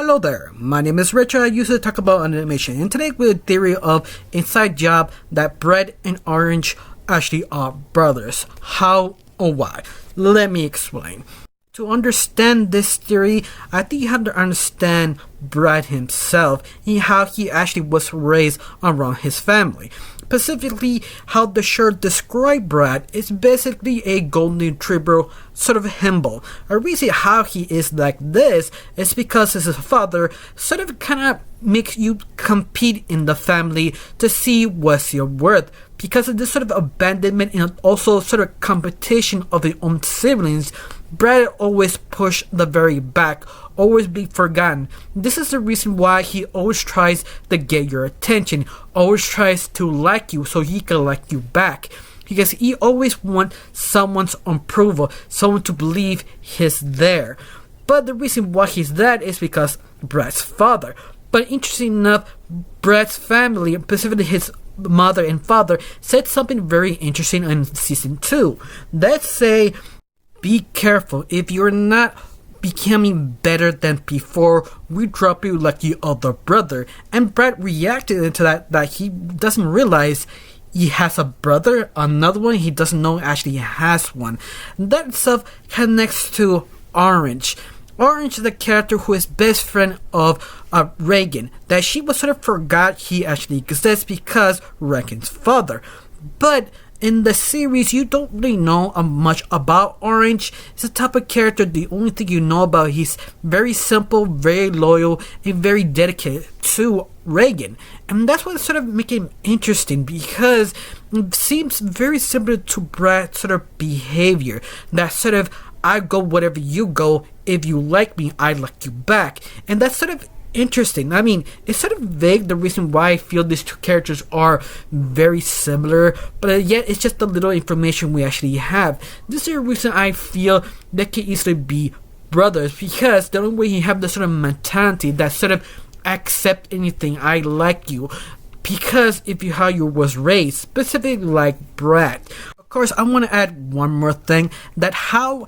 Hello there, my name is Richard. I used to talk about animation, and today with a theory of inside job that Brett and Orange actually are brothers. How or why? Let me explain. To understand this theory, I think you have to understand Brett himself and how he actually was raised around his family. Specifically, how the show described Brett is basically a golden retriever sort of himbo. A reason how he is like this is because his father sort of kind of makes you compete in the family to see what's your worth. Because of this sort of abandonment and also sort of competition of their own siblings, Brett always push the very back, always be forgotten. This is the reason why he always tries to get your attention, always tries to like you so he can like you back. Because he always wants someone's approval, someone to believe he's there. But the reason why he's that is because Brett's father. But interesting enough, Brett's family, specifically his mother and father, said something very interesting in season 2. Let's say, be careful. If you're not becoming better than before, we drop you like your other brother. And Brett reacted into that he doesn't realize he has a brother, another one he doesn't know actually has one. That stuff connects to Orange. Orange is the character who is best friend of Reagan, that she was sort of forgot he actually exists because Reagan's father. But in the series, you don't really know much about Orange. He's the type of character, the only thing you know about, he's very simple, very loyal, and very dedicated to Reagan. And that's what sort of makes him interesting, because it seems very similar to Brett's sort of behavior. That sort of, I go wherever you go, if you like me, I like you back. And that's sort of interesting. I mean, it's sort of vague the reason why I feel these two characters are very similar, but yet it's just the little information we actually have. This is the reason I feel they can easily be brothers, because the only way you have this sort of mentality that sort of accept anything, I like you, because if you how you was raised, specifically like Brett. Of course, I want to add one more thing, that how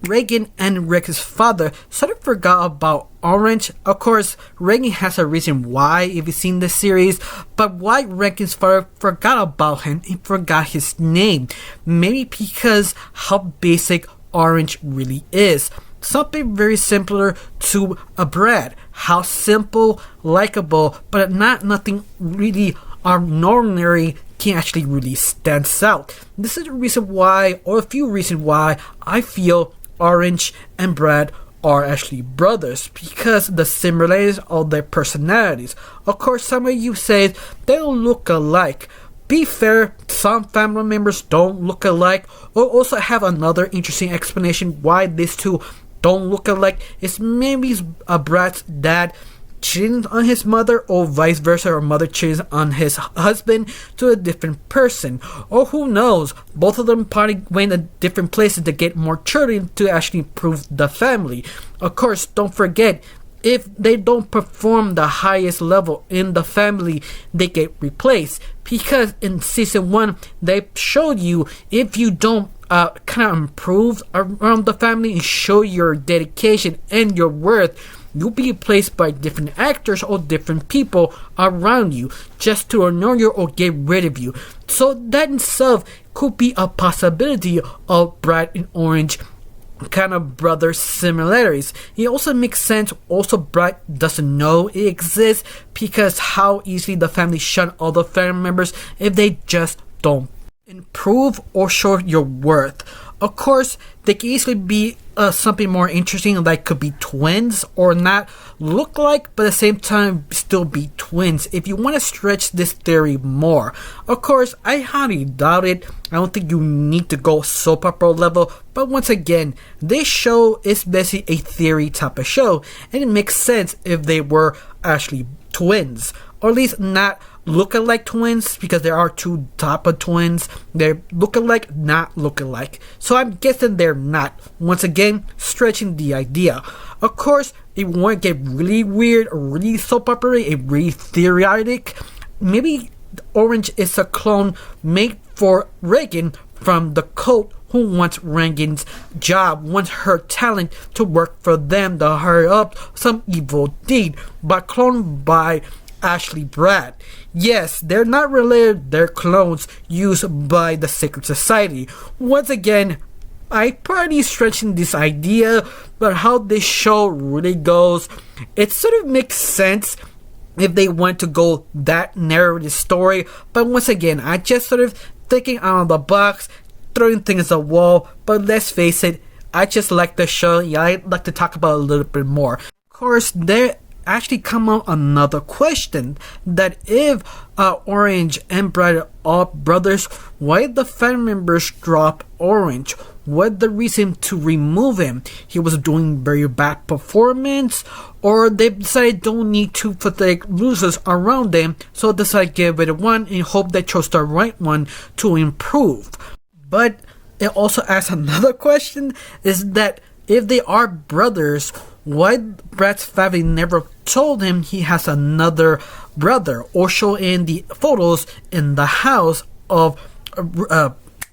Reagan and Rick's father sort of forgot about Orange. Of course, Reagan has a reason why, if you've seen this series, but why Reagan's father forgot about him and forgot his name. Maybe because how basic Orange really is. Something very similar to a Brad. How simple, likable, but nothing really ordinary can actually really stands out. This is the reason why, or a few reasons why, I feel Orange and Brad are actually brothers, because the similarities of their personalities. Of course, some of you say they don't look alike. Be fair, some family members don't look alike, or also have another interesting explanation why these two don't look alike. It's maybe Brad's dad cheating on his mother, or vice versa, or mother cheating on his husband to a different person, or who knows, both of them probably went to different places to get more children to actually improve the family. Of course, don't forget, if they don't perform the highest level in the family, they get replaced, because in season 1 they showed you, if you don't kind of improve around the family and show your dedication and your worth, you'll be replaced by different actors or different people around you just to annoy you or get rid of you. So that in itself could be a possibility of Brad and Orange kind of brother similarities. It also makes sense. Also, Brad doesn't know it exists, because how easily the family shun other family members if they just don't improve or show your worth. Of course, they can easily be something more interesting, like could be twins or not look like, but at the same time still be twins, if you want to stretch this theory more. Of course, I highly doubt it. I don't think you need to go soap opera level, but once again, this show is basically a theory type of show, and it makes sense if they were actually twins, or at least not look-alike twins, because there are two type of twins. They're look-alike, not look-alike. So I'm guessing they're not. Once again, stretching the idea. Of course, it won't get really weird or really soap opera, really theoretic. Maybe Orange is a clone made for Reagan from the cult who wants Reagan's job, wants her talent to work for them to hurry up some evil deed, but cloned by Ashley Brad. Yes, they're not related, they're clones used by the Secret Society. Once again, I pretty stretching this idea, but how this show really goes, it sort of makes sense if they want to go that narrative story, but once again, I just sort of thinking out of the box, throwing things at the wall, but let's face it, I just like the show. Yeah, I'd like to talk about it a little bit more. Of course, there actually come up another question, that if Orange and Brad are brothers, why did the family members drop Orange? What the reason to remove him? He was doing very bad performance, or they decided don't need two pathetic losers around them, so decided give it one and hope they chose the right one to improve. But it also asks another question, is that if they are brothers, why Brad's family never told him he has another brother, or show in the photos in the house of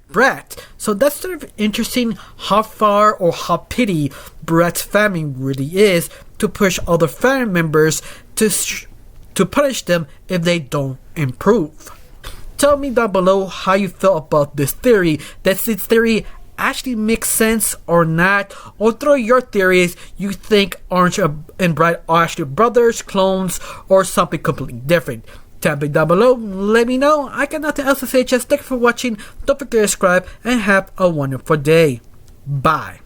Brad? So that's sort of interesting how far or how pity Brad's family really is to push other family members to punish them if they don't improve. Tell me down below how you feel about this theory. Does this theory actually make sense or not? Or throw your theories. You think Orange and Brad are actually brothers, clones, or something completely different? Tell me down below, let me know. I got nothing else to say, just thank you for watching. Don't forget to subscribe and have a wonderful day. Bye.